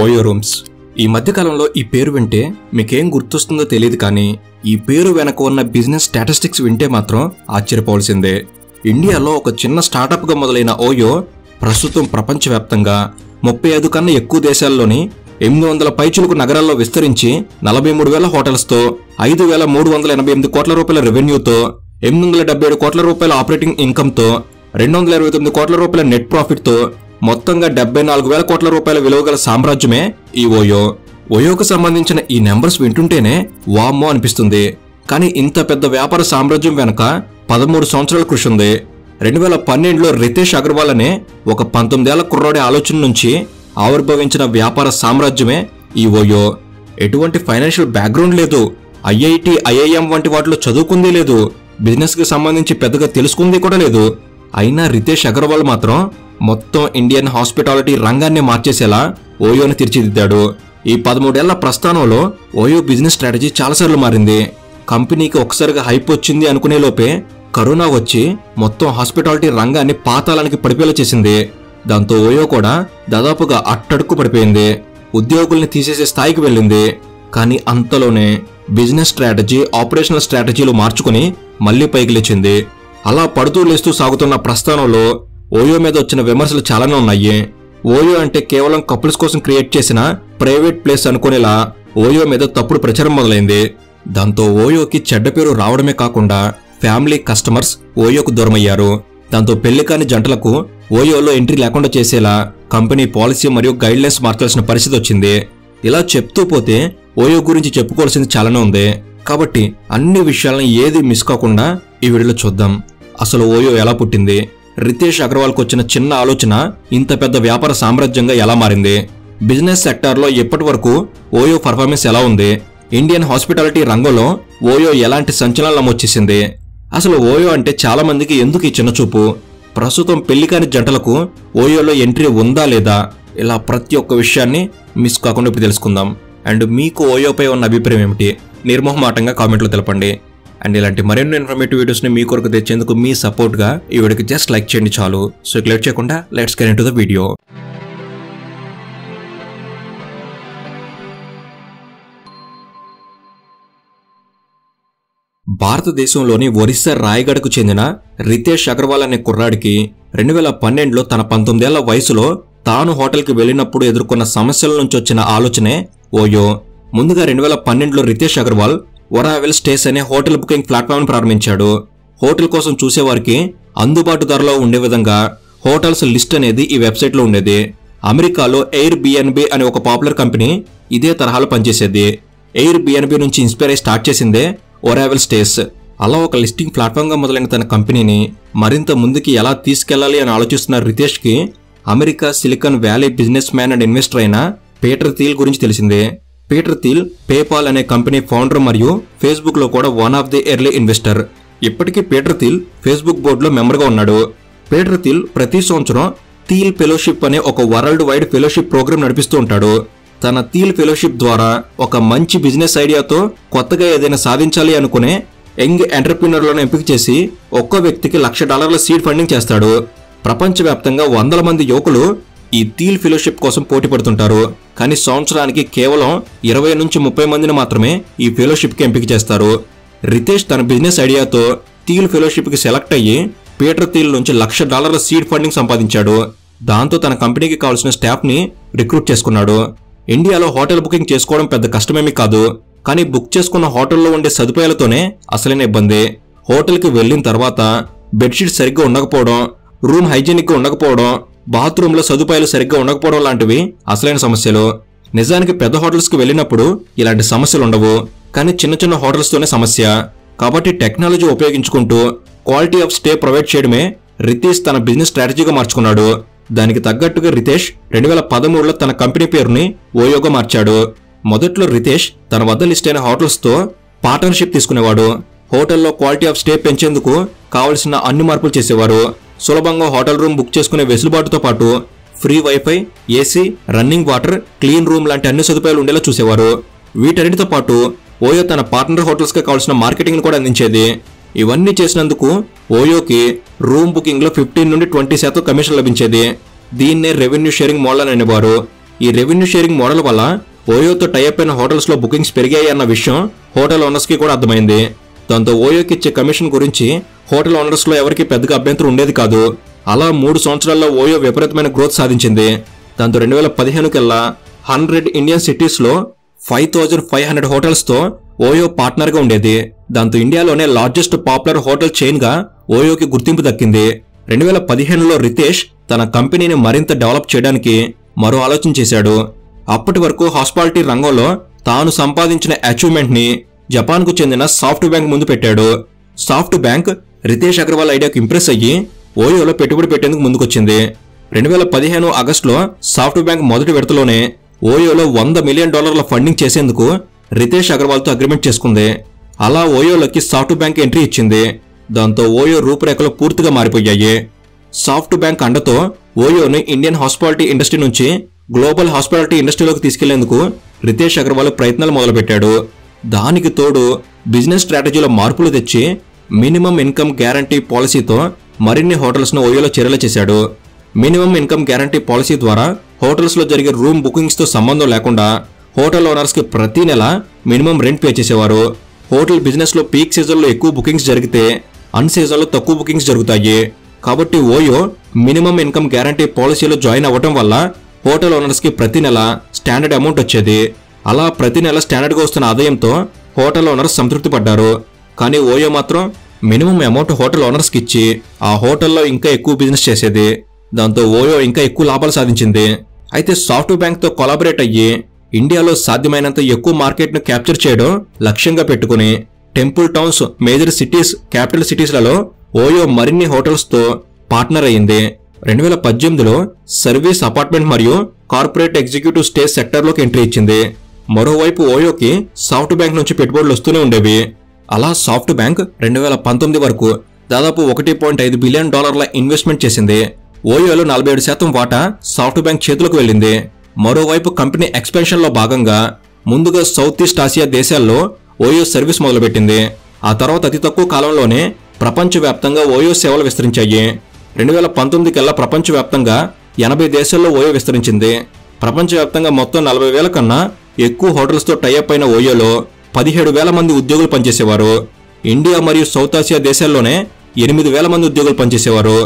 OYO rooms. ఈ మధ్యకాలంలో ఈ పేరు వింటే మీకేం గుర్తొస్తుందో తెలియదు, కానీ ఈ పేరు వెనక ఉన్న బిజినెస్ స్టాటిస్టిక్స్ వింటే మాత్రం ఆశ్చర్యపోవాల్సిందే. ఇండియాలో ఒక చిన్న స్టార్టప్గా మొదలైన ఓయో ప్రస్తుతం ప్రపంచవ్యాప్తంగా 35 కన్నా ఎక్కువ దేశాల్లోని 800 పైచులకు నగరాల్లో విస్తరించి 43,000 హోటల్స్తో 5,388 కోట్ల రూపాయల రెవెన్యూతో 877 కోట్ల రూపాయల ఆపరేటింగ్ ఇన్కమ్తో 229 కోట్ల రూపాయల నెట్ ప్రాఫిట్తో మొత్తంగా 74,000 కోట్ల రూపాయల విలువ గల సామ్రాజ్యమే ఈ ఓయో. ఓయోకు సంబంధించిన ఈ నెంబర్స్ వింటుంటేనే వామ్మో అనిపిస్తుంది. కానీ ఇంత పెద్ద వ్యాపార సామ్రాజ్యం వెనక 13 సంవత్సరాల కృషి ఉంది. 2012లో రితేష్ అగర్వాల్ అనే ఒక 19 ఏళ్ల కుర్రాడి ఆలోచన నుంచి ఆవిర్భవించిన వ్యాపార సామ్రాజ్యమే ఈ ఓయో. ఎటువంటి ఫైనాన్షియల్ బ్యాక్గ్రౌండ్ లేదు, ఐఐటి ఐఐఎం వంటి వాటిలో చదువుకుంది లేదు, బిజినెస్ కి సంబంధించి పెద్దగా తెలుసుకుంది కూడా లేదు. అయినా రితేష్ అగర్వాల్ మాత్రం మొత్తం ఇండియన్ హాస్పిటాలిటీ రంగాన్ని మార్చేసేలా ఓయోని తీర్చిదిద్దాడు. ఈ 13 ఏళ్ల ప్రస్థానంలో ఓయో బిజినెస్ స్ట్రాటజీ చాలాసార్లు మారింది. కంపెనీకి ఒకసారిగా హైప్ వచ్చింది అనుకునే లోపే కరోనా వచ్చి మొత్తం హాస్పిటాలిటీ రంగాన్ని పాతాళానికి పడిపోయేలా చేసింది. దాంతో ఓయో కూడా దాదాపుగా అట్టడుక్కు పడిపోయింది, ఉద్యోగుల్ని తీసేసే స్థాయికి వెళ్ళింది. కానీ అంతలోనే బిజినెస్ స్ట్రాటజీ, ఆపరేషనల్ స్ట్రాటజీలు మార్చుకుని మళ్లీ పైకి లేచింది. అలా పడుతూ లేస్తూ సాగుతున్న ప్రస్థానంలో ఓయో మీద వచ్చిన విమర్శలు చాలానే ఉన్నాయి. ఓయో అంటే కేవలం కపుల్స్ కోసం క్రియేట్ చేసిన ప్రైవేట్ ప్లేస్ అనుకునేలా ఓయో మీద తప్పుడు ప్రచారం మొదలైంది. దాంతో ఓయోకి చెడ్డ పేరు రావడమే కాకుండా ఫ్యామిలీ కస్టమర్స్ ఓయోకు దూరమయ్యారు. దాంతో పెళ్లి కాని జంటలకు ఓయోలో ఎంట్రీ లేకుండా చేసేలా కంపెనీ పాలసీ మరియు గైడ్లైన్స్ మార్చాల్సిన పరిస్థితి వచ్చింది. ఇలా చెప్తూ పోతే ఓయో గురించి చెప్పుకోవాల్సింది చాలానే ఉంది. కాబట్టి అన్ని విషయాలను ఏది మిస్ కాకుండా ఈ వీడియోలో చూద్దాం. అసలు ఓయో ఎలా పుట్టింది, రితేష్ అగర్వాల్కి వచ్చిన చిన్న ఆలోచన ఇంత పెద్ద వ్యాపార సామ్రాజ్యంగా ఎలా మారింది, బిజినెస్ సెక్టార్లో ఇప్పటి వరకు ఓయో పర్ఫార్మెన్స్ ఎలా ఉంది, ఇండియన్ హాస్పిటాలిటీ రంగంలో ఓయో ఎలాంటి సంచలనాలు నమోచేసింది, అసలు ఓయో అంటే చాలా మందికి ఎందుకు ఈ చిన్న చూపు, ప్రస్తుతం పెళ్లి కాని జంటలకు ఓయోలో ఎంట్రీ ఉందా లేదా, ఇలా ప్రతి ఒక్క విషయాన్ని మిస్ కాకుండా ఇప్పుడు తెలుసుకుందాం. అండ్ మీకు ఓయోపై ఉన్న అభిప్రాయం ఏమిటి నిర్మోహమాటంగా కామెంట్లో తెలపండి. అండ్ ఇలాంటి మరెన్నో ఇన్ఫర్మేటివ్ వీడియోస్ని మీ కొరకు తెచ్చేందుకు మీ సపోర్ట్గా ఈ వీడియోకి జస్ట్ లైక్ చేయండి చాలు. సో లేట్ చేయకుండా let's get into the video. భారతదేశంలోని ఒరిస్సా రాయగఢకు చెందిన రితేష్ అగర్వాల్ అనే కుర్రాడికి 2012లో తన 19 ఏళ్ల వయసులో తాను హోటల్కి వెళ్ళినప్పుడు ఎదుర్కొన్న సమస్యల నుంచి వచ్చిన ఆలోచనే ఓయో. ముందుగా 2012లో రితేష్ అగర్వాల్ ఒరావెల్ స్టేస్ అనే హోటల్ బుకింగ్ ప్లాట్ఫామ్ ప్రారంభించాడు. హోటల్ కోసం చూసేవారికి అందుబాటు ధరలో ఉండే విధంగా హోటల్స్ లిస్ట్ అనేది ఈ వెబ్సైట్లో ఉండేది. అమెరికాలో ఎయిర్ బిఎన్బి అనే ఒక పాపులర్ కంపెనీ ఇదే తరహాలో పనిచేసేది. ఎయిర్ బిఎన్బి నుంచి ఇన్స్పైర్ అయి స్టార్ట్ చేసిందే ఒరావెల్ స్టేస్. అలా ఒక లిస్టింగ్ ప్లాట్ఫామ్ గా మొదలైన తన కంపెనీని మరింత ముందుకి ఎలా తీసుకెళ్లాలి అని ఆలోచిస్తున్న రితేష్ కి America silicon valley business man and investor అయిన పీటర్ థీల్ గురించి తెలిసిందే. పీటర్ థీల్ పేపాల్ అనే కంపెనీ ఫౌండర్ మరియు ఫేస్బుక్ లో కూడా one of the early investor. ఇప్పటికీ పీటర్ థీల్ ఫేస్బుక్ బోర్డులో మెంబర్గా ఉన్నాడు. పీటర్ థీల్ ప్రతి సంవత్సరం థీల్ ఫెలోషిప్ అనే ఒక వరల్డ్ వైడ్ ఫెలోషిప్ ప్రోగ్రామ్ నడిపిస్తూ ఉంటాడు. తన థీల్ ఫెలోషిప్ ద్వారా ఒక మంచి బిజినెస్ ఐడియాతో కొత్తగా ఏదైనా సాధించాలి అనుకునే యంగ్ ఎంటర్ప్రీనర్లను ఎంపిక చేసి ఒక్కో వ్యక్తికి $1,00,000 సీడ్ ఫండింగ్ చేస్తాడు. ప్రపంచవ్యాప్తంగా 100 మంది యువకులు ఈ థీల్ ఫెలోషిప్ కోసం పోటీ పడుతుంటారు. కానీ సంవత్సరానికి కేవలం 20 నుంచి 30 మందిని మాత్రమే ఈ ఫెలోషిప్ కి ఎంపిక చేస్తారు. రితేష్ తన బిజినెస్ ఐడియాతో థీల్ ఫెలోషిప్ కి సెలెక్ట్ అయ్యి పీటర్ థీల్ నుంచి $1,00,000 సీడ్ ఫండింగ్ సంపాదించాడు. దాంతో తన కంపెనీకి కావాల్సిన స్టాఫ్ ని రిక్రూట్ చేసుకున్నాడు. ఇండియాలో హోటల్ బుకింగ్ చేసుకోవడం పెద్ద కష్టమేమీ కాదు, కానీ బుక్ చేసుకున్న హోటల్లో ఉండే సదుపాయాలతోనే అసలైన ఇబ్బంది. హోటల్కి వెళ్లిన తర్వాత బెడ్షీట్ సరిగ్గా ఉండకపోవడం, రూమ్ హైజీనిక్ గా ఉండకపోవడం, బాత్రూమ్ లో సదుపాయాలు సరిగ్గా ఉండకపోవడం లాంటివి అసలైన సమస్యలు. నిజానికి పెద్ద హోటల్స్ కి వెళ్ళినప్పుడు ఇలాంటి సమస్యలు ఉండవు, కానీ చిన్న చిన్న హోటల్స్ తోనే సమస్య. కాబట్టి టెక్నాలజీ ఉపయోగించుకుంటూ క్వాలిటీ ఆఫ్ స్టే ప్రొవైడ్ చేయడమే రితేష్ తన బిజినెస్ స్ట్రాటజీగా మార్చుకున్నాడు. దానికి తగ్గట్టుగా రితేష్ 2013లో తన కంపెనీ పేరుని ఓయోగా మార్చాడు. మొదట్లో రితేష్ తన వద్ద లిస్ట్ అయిన హోటల్స్ తో పార్ట్నర్షిప్ తీసుకునేవాడు. హోటల్లో క్వాలిటీ ఆఫ్ స్టే పెంచేందుకు కావలసిన అన్ని మార్పులు చేసేవారు. సులభంగా హోటల్ రూమ్ బుక్ చేసుకునే వెసులుబాటుతో పాటు free wifi, AC, running water, clean room లాంటి అన్ని సదుపాయాలు ఉండేలా చూసేవారు. వీటన్నిటితో పాటు ఓయో తన పార్ట్నర్ హోటల్స్ కి కావాల్సిన మార్కెటింగ్ కూడా అందించేది. ఇవన్నీ చేసినందుకు ఓయోకి రూమ్ బుకింగ్ లో 15 నుండి 20% కమిషన్ లభించేది. దీన్నే రెవెన్యూ షేరింగ్ మోడల్ అనేవారు. ఈ రెవెన్యూ షేరింగ్ మోడల్ వల్ల ఓయోతో టైఅప్ అయిన హోటల్స్లో బుకింగ్స్ పెరిగాయి అన్న విషయం హోటల్ ఓనర్స్కి కూడా అర్థమైంది. దాంతో ఓయోకి ఇచ్చే కమిషన్ గురించి హోటల్ ఓనర్స్లో ఎవరికి పెద్దగా అభ్యంతరం ఉండేది కాదు. అలా 3 సంవత్సరాల్లో ఓయో విపరీతమైన గ్రోత్ సాధించింది. దాంతో 2015 కల్లా 100 ఇండియన్ సిటీస్లో 5500 హోటల్స్తో ఓయో పార్ట్నర్గా ఉండేది. దాంతో ఇండియాలోనే లార్జెస్ట్ పాపులర్ హోటల్ చైన్గా ఓయోకి గుర్తింపు దక్కింది. 2015లో రితేష్ తన కంపెనీని మరింత డెవలప్ చేయడానికి మరో ఆలోచన చేశాడు. అప్పటి వరకు హాస్పిటాలిటీ రంగంలో తాను సంపాదించిన అచీవ్మెంట్ని జపాన్కు చెందిన సాఫ్ట్ బ్యాంక్ ముందు పెట్టాడు. సాఫ్ట్ బ్యాంక్ రితేష్ అగర్వాల్ ఐడియాకు ఇంప్రెస్ అయ్యి ఓయోలో పెట్టుబడి పెట్టేందుకు ముందుకొచ్చింది. 2015 ఆగస్టులో సాఫ్ట్ బ్యాంక్ మొదటి విడతలోనే ఓయోలో $100 మిలియన్ ఫండింగ్ చేసేందుకు రితేష్ అగర్వాల్తో అగ్రిమెంట్ చేసుకుంది. అలా ఓయోలోకి సాఫ్ట్ బ్యాంక్ ఎంట్రీ ఇచ్చింది. దాంతో ఓయో రూపురేఖలు పూర్తిగా మారిపోయాయి. సాఫ్ట్ బ్యాంక్ అండతో ఓయోని ఇండియన్ హాస్పిటాలిటీ ఇండస్ట్రీ నుంచి గ్లోబల్ హాస్పిటాలిటీ ఇండస్ట్రీలోకి తీసుకెళ్లేందుకు రితేష్ అగర్వాల్ ప్రయత్నాలు మొదలుపెట్టాడు. దానికి తోడు బిజినెస్ స్ట్రాటజీలో మార్పులు తెచ్చి మినిమం ఇన్కమ్ గ్యారంటీ పాలసీతో మరిన్ని హోటల్స్ను ఓయోలో చేరేలా చేశాడు. మినిమం ఇన్కమ్ గ్యారంటీ పాలసీ ద్వారా హోటల్స్లో జరిగే రూమ్ బుకింగ్స్తో సంబంధం లేకుండా హోటల్ ఓనర్స్కి ప్రతి నెల మినిమం రెంట్ పే చేసేవారు. హోటల్ బిజినెస్లో పీక్ సీజన్లో ఎక్కువ బుకింగ్స్ జరిగితే అన్ సీజన్లో తక్కువ బుకింగ్స్ జరుగుతాయి. కాబట్టి ఓయో మినిమం ఇన్కమ్ గ్యారంటీ పాలసీలో జాయిన్ అవ్వటం వల్ల హోటల్ ఓనర్స్కి ప్రతి నెల స్టాండర్డ్ అమౌంట్ వచ్చేది. అలా ప్రతి నెల స్టాండర్డ్గా వస్తున్న ఆదాయంతో హోటల్ ఓనర్స్ సంతృప్తి పడ్డారు. కానీ ఓయో మాత్రం మినిమం అమౌంట్ హోటల్ ఓనర్స్కి ఇచ్చి ఆ హోటల్లో ఇంకా ఎక్కువ బిజినెస్ చేసేది. దాంతో ఓయో ఇంకా ఎక్కువ లాభాలు సాధించింది. అయితే సాఫ్ట్ బ్యాంక్తో కొలాబరేట్ అయ్యి ఇండియాలో సాధ్యమైనంత ఎక్కువ మార్కెట్ను క్యాప్చర్ చేయడం లక్ష్యంగా పెట్టుకుని temple towns, major cities, capital సిటీస్లలో ఓయో మరిన్ని హోటల్స్తో పార్ట్నర్ అయ్యింది. 2018లో సర్వీస్, అపార్ట్మెంట్ మరియు కార్పొరేట్ ఎగ్జిక్యూటివ్ స్టే సెక్టర్లోకి ఎంట్రీ ఇచ్చింది. మరోవైపు ఓయోకి సాఫ్ట్ బ్యాంక్ నుంచి పెట్టుబడులు వస్తూనే ఉండేవి. అలా సాఫ్ట్ బ్యాంక్ 2019 వరకు దాదాపు $1.5 బిలియన్ ఇన్వెస్ట్మెంట్ చేసింది. ఓయోలో 47% వాటా సాఫ్ట్ బ్యాంక్ చేతులకు వెళ్ళింది. మరోవైపు కంపెనీ ఎక్స్పెన్షన్లో భాగంగా ముందుగా సౌత్ ఈస్ట్ ఆసియా దేశాల్లో ఓయో సర్వీస్ మొదలుపెట్టింది. ఆ తర్వాత అతి తక్కువ కాలంలోనే ప్రపంచవ్యాప్తంగా ఓయో సేవలు విస్తరించాయి. 2019 కల్లా ప్రపంచవ్యాప్తంగా 80 దేశాల్లో ఓయో విస్తరించింది. ప్రపంచవ్యాప్తంగా మొత్తం 40,000 కన్నా ఎక్కువ హోటల్స్తో టైఅప్ అయిన ఓయోలో 17,000 మంది ఉద్యోగులు పనిచేసేవారు. ఇండియా మరియు సౌత్ ఆసియా దేశాల్లోనే 8,000 మంది ఉద్యోగులు పనిచేసేవారు.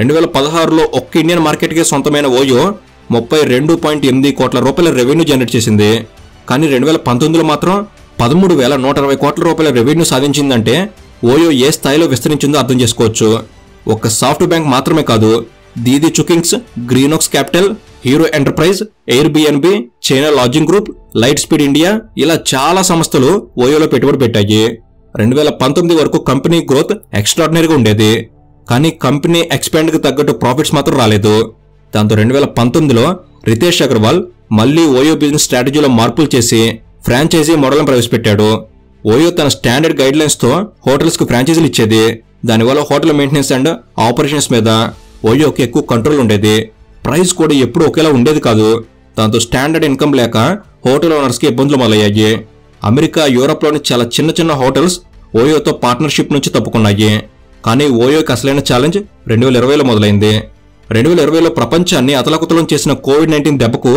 2016లో ఒక్క ఇండియన్ మార్కెట్కే సొంతమైన ఓయో $32.8 కోట్ల రెవెన్యూ జనరేట్ చేసింది. కానీ 2019లో మాత్రం $13,120 కోట్ల రెవెన్యూ సాధించిందంటే ఓయో ఏ స్థాయిలో విస్తరించిందో అర్థం చేసుకోవచ్చు. ఒక్క సాఫ్ట్ బ్యాంక్ మాత్రమే కాదు, Didi Chuxing, Greenoaks capital, Hero Enterprise, Airbnb, China Lodging Group, Lightspeed India ఇలా చాలా సంస్థలు ఓయోలో పెట్టుబడి పెట్టాయి. 2019 వరకు కంపెనీ గ్రోత్ ఎక్స్ట్రాడినరీగా ఉండేది. కానీ కంపెనీ ఎక్స్పాండ్కి తగ్గట్టు ప్రాఫిట్స్ మాత్రం రాలేదు. దాంతో 2019లో రితేష్ అగర్వాల్ మళ్లీ ఓయో బిజినెస్ స్ట్రాటజీలో మార్పులు చేసి ఫ్రాంచైజీ మోడల్ను ప్రవేశపెట్టాడు. ఓయో తన స్టాండర్డ్ గైడ్లైన్స్తో హోటల్స్కు ఫ్రాంచైజీలు ఇచ్చేది. దానివల్ల హోటల్ మెయింటెనెన్స్ అండ్ ఆపరేషన్స్ మీద ఓయోకి ఎక్కువ కంట్రోల్ ఉండేది. ప్రైస్ కూడా ఎప్పుడూ ఒకేలా ఉండేది కాదు. దాంతో స్టాండర్డ్ ఇన్కమ్ లేక హోటల్ ఓనర్స్కి ఇబ్బందులు మొదలయ్యాయి. అమెరికా, యూరోప్లోని చాలా చిన్న చిన్న హోటల్స్ ఓయోతో పార్ట్నర్షిప్ నుంచి తప్పుకున్నాయి. కానీ ఓయోకి అసలైన ఛాలెంజ్ 2020లో మొదలైంది. 2020లో ప్రపంచాన్ని అతలాకుతలం చేసిన కోవిడ్-19 దెబ్బకు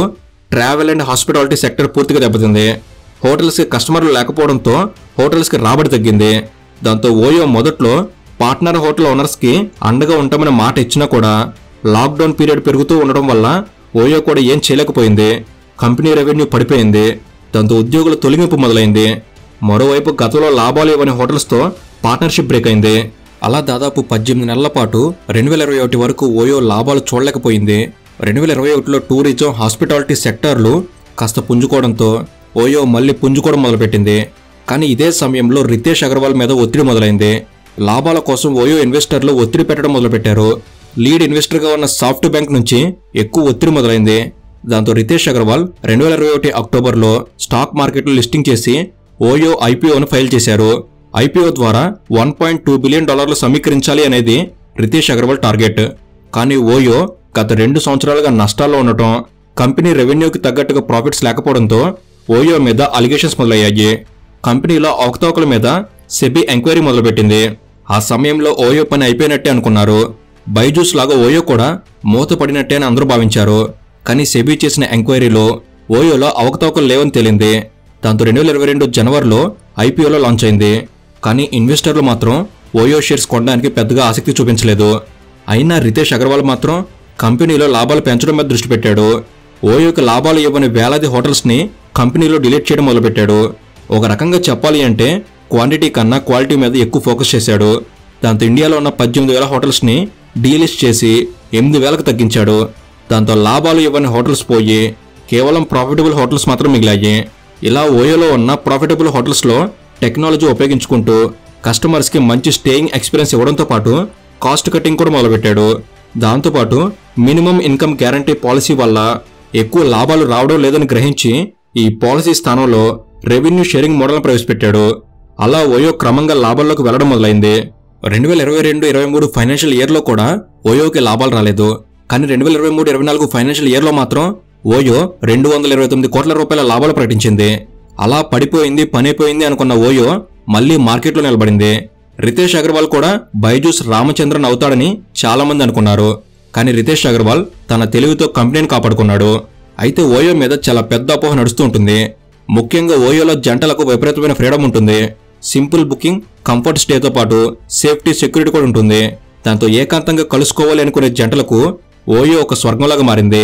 ట్రావెల్ అండ్ హాస్పిటాలిటీ సెక్టర్ పూర్తిగా దెబ్బతింది. హోటల్స్కి కస్టమర్లు లేకపోవడంతో హోటల్స్కి రాబడి తగ్గింది. దాంతో ఓయో మొదట్లో పార్ట్నర్ హోటల్ ఓనర్స్కి అండగా ఉంటామని మాట ఇచ్చినా కూడా లాక్డౌన్ పీరియడ్ పెరుగుతూ ఉండడం వల్ల ఓయో కూడా ఏం చేయలేకపోయింది. కంపెనీ రెవెన్యూ పడిపోయింది. దాంతో ఉద్యోగుల తొలగింపు మొదలైంది. మరోవైపు గతంలో లాభాలు ఇవ్వని హోటల్స్తో పార్ట్నర్షిప్ బ్రేక్ అయింది. అలా దాదాపు 18 నెలల పాటు 2021 వరకు ఓయో లాభాలు చూడలేకపోయింది. 2021లో టూరిజం, హాస్పిటాలిటీ సెక్టార్లు కాస్త పుంజుకోవడంతో ఓయో మళ్లీ పుంజుకోవడం మొదలుపెట్టింది. కానీ ఇదే సమయంలో రితేష్ అగర్వాల్ మీద ఒత్తిడి మొదలైంది. లాభాల కోసం ఓయో ఇన్వెస్టర్లు ఒత్తిడి పెట్టడం మొదలుపెట్టారు. లీడ్ ఇన్వెస్టర్గా ఉన్న సాఫ్ట్ బ్యాంక్ నుంచి ఎక్కువ ఒత్తిడి మొదలైంది. దాంతో రితేష్ అగర్వాల్ 2021 అక్టోబర్లో స్టాక్ మార్కెట్లో లిస్టింగ్ చేసి ఓయో ఐపీఓను ఫైల్ చేశారు. ఐపీఓ ద్వారా $1.2 బిలియన్ సమీకరించాలి అనేది రితేష్ అగర్వాల్ టార్గెట్. కానీ ఓయో గత 2 సంవత్సరాలుగా నష్టాల్లో ఉండటం, కంపెనీ రెవెన్యూకి తగ్గట్టుగా ప్రాఫిట్స్ లేకపోవడంతో ఓయో మీద అలిగేషన్స్ మొదలయ్యాయి. కంపెనీలో అవకతవకల మీద సెబీ ఎంక్వైరీ మొదలుపెట్టింది. ఆ సమయంలో ఓయో పని అయిపోయినట్టే అనుకున్నారు. బైజూస్ లాగా ఓయో కూడా మూతపడినట్టే అని అందరూ భావించారు. కానీ సెబీ చేసిన ఎంక్వైరీలో ఓయోలో అవకతవకలు లేవని తేలింది. దాంతో 2022 జనవరిలో ఐపీఓలో లాంచ్ అయింది. కానీ ఇన్వెస్టర్లు మాత్రం ఓయో షేర్స్ కొనడానికి పెద్దగా ఆసక్తి చూపించలేదు. అయినా రితేష్ అగర్వాల్ మాత్రం కంపెనీలో లాభాలు పెంచడం మీద దృష్టి పెట్టాడు. ఓయోకి లాభాలు ఇవ్వని వేలాది హోటల్స్ని కంపెనీలో డిలీట్ చేయడం మొదలుపెట్టాడు. ఒక రకంగా చెప్పాలి అంటే క్వాంటిటీ కన్నా క్వాలిటీ మీద ఎక్కువ ఫోకస్ చేశాడు. దాంతో ఇండియాలో ఉన్న 18,000 హోటల్స్ని డీలిస్ట్ చేసి 8,000కు తగ్గించాడు. దాంతో లాభాలు ఇవ్వని హోటల్స్ పోయి కేవలం ప్రాఫిటబుల్ హోటల్స్ మాత్రం మిగిలాయి. ఇలా ఓయోలో ఉన్న ప్రాఫిటబుల్ హోటల్స్లో టెక్నాలజీ ఉపయోగించుకుంటూ కస్టమర్స్కి మంచి స్టేయింగ్ ఎక్స్పీరియన్స్ ఇవ్వడంతో పాటు కాస్ట్ కటింగ్ కూడా మొదలుపెట్టాడు. దాంతోపాటు మినిమం ఇన్కమ్ గ్యారంటీ పాలసీ వల్ల ఎక్కువ లాభాలు రావడం లేదని గ్రహించి ఈ పాలసీ స్థానంలో రెవెన్యూ షేరింగ్ మోడల్ను ప్రవేశపెట్టాడు. అలా ఓయో క్రమంగా లాభాల్లోకి వెళ్లడం మొదలైంది. 2022-23 ఫైనాన్షియల్ ఇయర్లో కూడా ఓయోకి లాభాలు రాలేదు. కానీ 2023-24 ఫైనాన్షియల్ ఇయర్లో మాత్రం ఓయో 229 కోట్ల రూపాయల లాభాలు ప్రకటించింది. అలా పడిపోయింది పనైపోయింది అనుకున్న ఓయో మళ్లీ మార్కెట్లో నిలబడింది. రితేష్ అగర్వాల్ కూడా బైజూస్ రామచంద్రన్ అవుతాడని చాలా మంది అనుకున్నారు. కానీ రితేష్ అగర్వాల్ తన తెలివితో కంపెనీని కాపాడుకున్నాడు. అయితే ఓయో మీద చాలా పెద్ద అపోహ నడుస్తూ ఉంటుంది. ముఖ్యంగా ఓయోలో జంటలకు విపరీతమైన ఫ్రీడమ్ ఉంటుంది. సింపుల్ బుకింగ్, కంఫర్ట్ స్టేతో పాటు సేఫ్టీ, సెక్యూరిటీ కూడా ఉంటుంది. దాంతో ఏకాంతంగా కలుసుకోవాలి అనుకునే జంటలకు ఓయో ఒక స్వర్గంలాగా మారింది.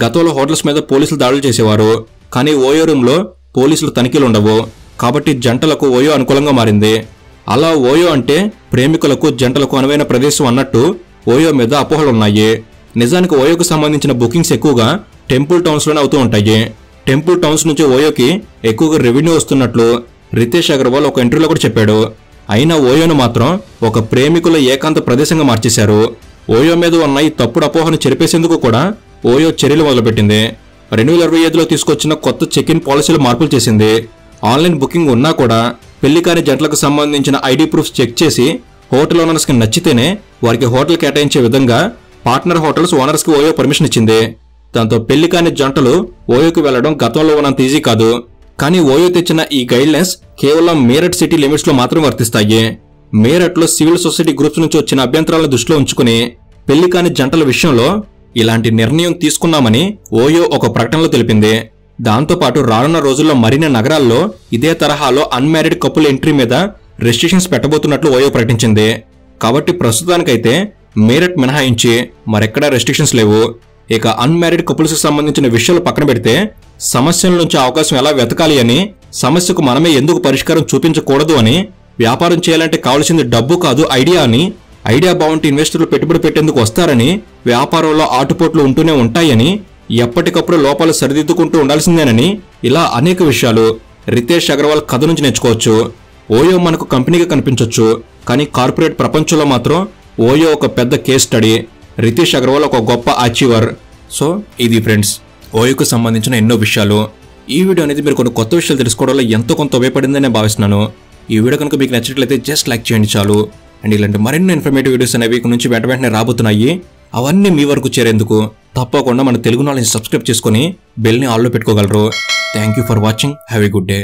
గతంలో హోటల్స్ మీద పోలీసులు దాడులు చేసేవారు. కానీ ఓయో రూమ్లో పోలీసులు తనిఖీలు ఉండవు. కాబట్టి జంటలకు ఓయో అనుకూలంగా మారింది. అలా ఓయో అంటే ప్రేమికులకు జంటలకు అనువైన ప్రదేశం అన్నట్టు ఓయో మీద అపోహలున్నాయి. నిజానికి ఓయోకు సంబంధించిన బుకింగ్స్ ఎక్కువగా టెంపుల్ టౌన్స్లోనే అవుతూ ఉంటాయి. టెంపుల్ టౌన్స్ నుంచి ఓయోకి ఎక్కువగా రెవెన్యూ వస్తున్నట్లు రితేష్ అగర్వాల్ ఒక ఇంటర్వ్యూలో కూడా చెప్పాడు. అయినా ఓయోను మాత్రం ఒక ప్రేమికుల ఏకాంత ప్రదేశంగా మార్చేశారు. ఓయో మీద ఉన్న ఈ తప్పుడు అపోహను చెరిపేసేందుకు కూడా ఓయో చర్యలు మొదలుపెట్టింది. 2025లో తీసుకొచ్చిన కొత్త చెక్ ఇన్ పాలసీలు మార్పులు చేసింది. ఆన్లైన్ బుకింగ్ ఉన్నా కూడా పెళ్లి కాని జంటలకు సంబంధించిన ఐడి ప్రూఫ్స్ చెక్ చేసి హోటల్ ఓనర్స్కి నచ్చితేనే వారికి హోటల్ కేటాయించే విధంగా పార్ట్నర్ హోటల్స్ ఓనర్స్కి ఓయో పర్మిషన్ ఇచ్చింది. దాంతో పెళ్లి కాని జంటలు ఓయోకి వెళ్లడం గతంలో ఉన్నంత ఈజీ కాదు. కానీ ఓయో తెచ్చిన ఈ గైడ్లైన్స్ కేవలం మీరట్ సిటీ లిమిట్స్ లో మాత్రం వర్తిస్తాయి. మీరట్ లో సివిల్ సొసైటీ గ్రూప్స్ నుంచి వచ్చిన అభ్యంతరాలను దృష్టిలో ఉంచుకుని పెళ్లి కాని జంటల విషయంలో ఇలాంటి నిర్ణయం తీసుకున్నామని ఓయో ఒక ప్రకటనలో తెలిపింది. దాంతోపాటు రానున్న రోజుల్లో మరిన్ని నగరాల్లో ఇదే తరహాలో అన్మ్యారీడ్ కపుల్ ఎంట్రీ మీద రెస్ట్రిక్షన్స్ పెట్టబోతున్నట్లు ఓయో ప్రకటించింది. కాబట్టి ప్రస్తుతానికైతే మీరట్ మినహాయించి మరెక్కడా రెస్ట్రిక్షన్స్ లేవు. ఇక అన్మ్యారీడ్ కపుల్స్ కి సంబంధించిన విషయాలు పక్కన పెడితే సమస్యల నుంచి అవకాశం ఎలా వెతకాలి అని, సమస్యకు మనమే ఎందుకు పరిష్కారం చూపించకూడదు అని, వ్యాపారం చేయాలంటే కావాల్సింది డబ్బు కాదు ఐడియా అని, ఐడియా బాగుంటే ఇన్వెస్టర్లు పెట్టుబడి పెట్టేందుకు వస్తారని, వ్యాపారంలో ఆటుపోట్లు ఉంటూనే ఉంటాయని, ఎప్పటికప్పుడు లోపాలు సరిదిద్దుకుంటూ ఉండాల్సిందేనని, ఇలా అనేక విషయాలు రితేష్ అగర్వాల్ కథ నుంచి నేర్చుకోవచ్చు. ఓయో మనకు కంపెనీగా కనిపించవచ్చు, కానీ కార్పొరేట్ ప్రపంచంలో మాత్రం ఓయో ఒక పెద్ద కేస్ స్టడీ. రితేష్ అగర్వాల్ ఒక గొప్ప అచీవర్. సో ఇది ఫ్రెండ్స్ ఓయోకు సంబంధించిన ఎన్నో విషయాలు. ఈ వీడియో అనేది మీరు కొన్ని కొత్త విషయాలు తెలుసుకోవడంలో ఎంతో కొంత ఉపయోగపడిందని నేను భావిస్తున్నాను. ఈ వీడియో కనుక మీకు నచ్చినట్లయితే జస్ట్ లైక్ చేయండి చాలు. అండ్ ఇలాంటి మరిన్ని ఇన్ఫర్మేటివ్ వీడియోస్ అనేవి వీక్ నుంచి వెంటనే రాబోతున్నాయి. అవన్నీ మీ వరకు చేరేందుకు తప్పకుండా మన తెలుగు నాలెడ్జ్ సబ్స్క్రైబ్ చేసుకుని బెల్ని ఆల్లో పెట్టుకోగలరు. Thank you for watching. Have a good day.